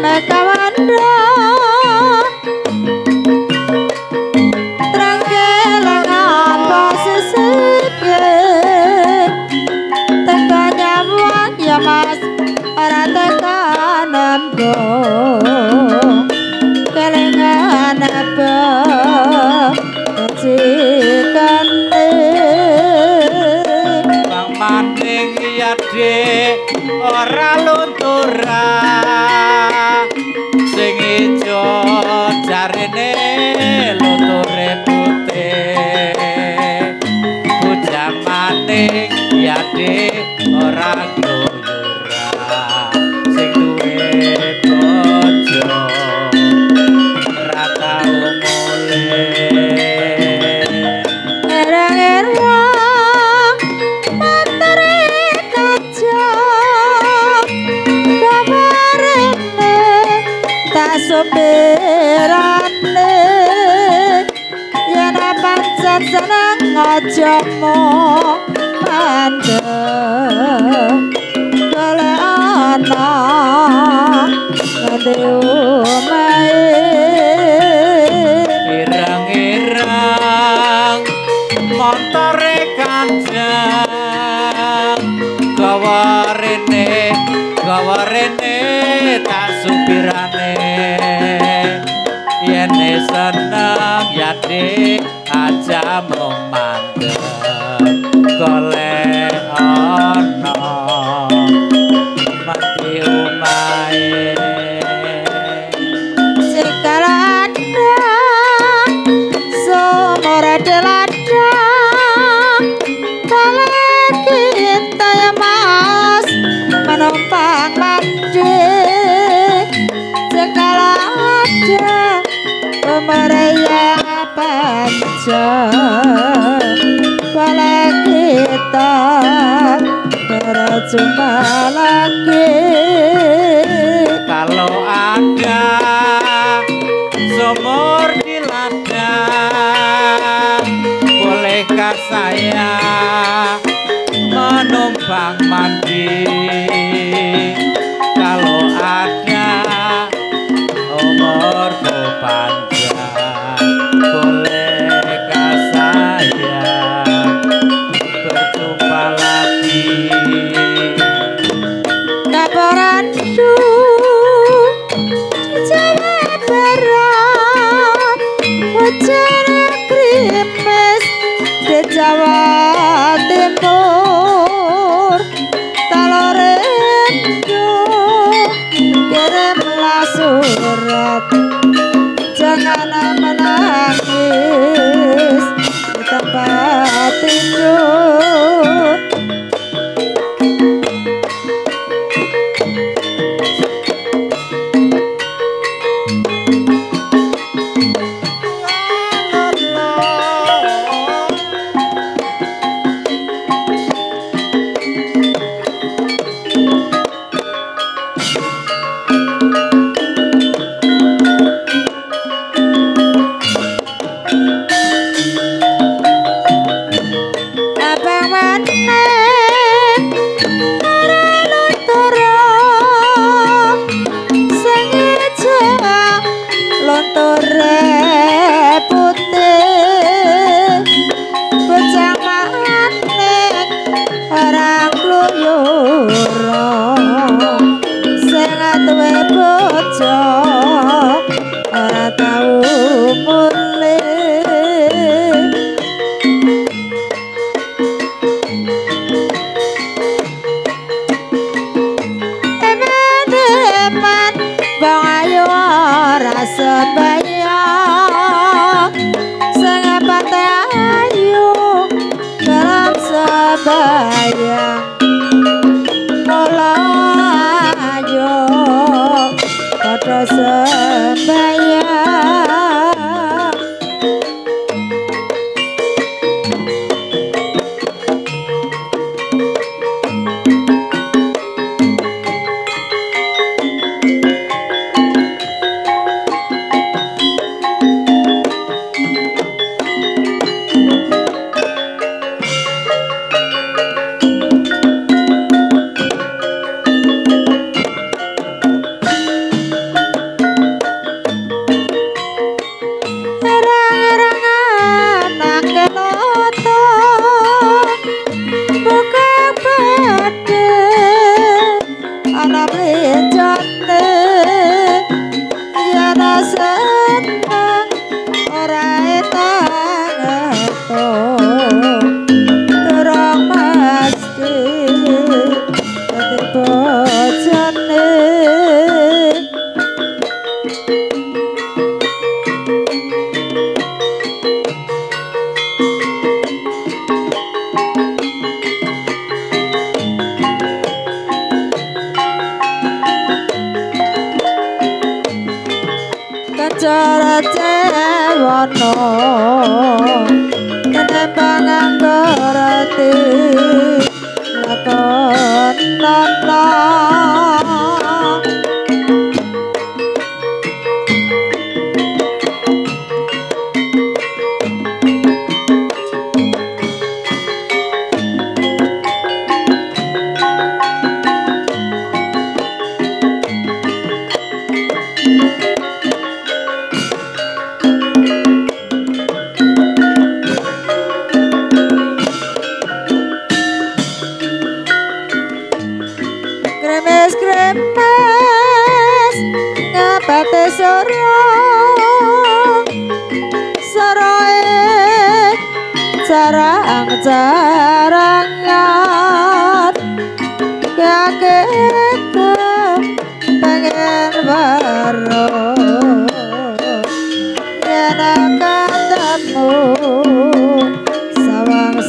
mekawandra trangkelang apa seseke teka nyawang ya mas ora tekan embo kelengan apa kecikane bang maning ya dek ora luntura sing ijo jarene lunture putih bujang maning ya dek ora gluyura sing duwe bojo ora tau mulih erang-erang materi kaca kabarene tak sopirane yen pancen seneng aja mung mandeg golek ana ngendi omahe irang-irang montore kanjeng gawa rene tak supirane yen seneng ya dik aja mung mandeg golek ana mati omahe sekalada sumur delada balik kita ya mas menumpang mandi sekalada pemeraya panjang balik kita berjumpa lagi kalau ada sumur di ladang bolehkah saya menumpang mandi kalau ada umurku panjang bolehkah saya berjumpa lagi kabaranku Jawa Barat hujan krimis di Jawa Timur talorendo kirimlah surat jangan menangis di tempat tidur ora tau mulih eman-eman bang ayu ora sembayang sing pate ayu dalam sembayang mula ayo padha sembayang Karacewono kenembang anggerati lakonana kremes ngabate soroe jarangan kaget pengen baru yen ketemu sawang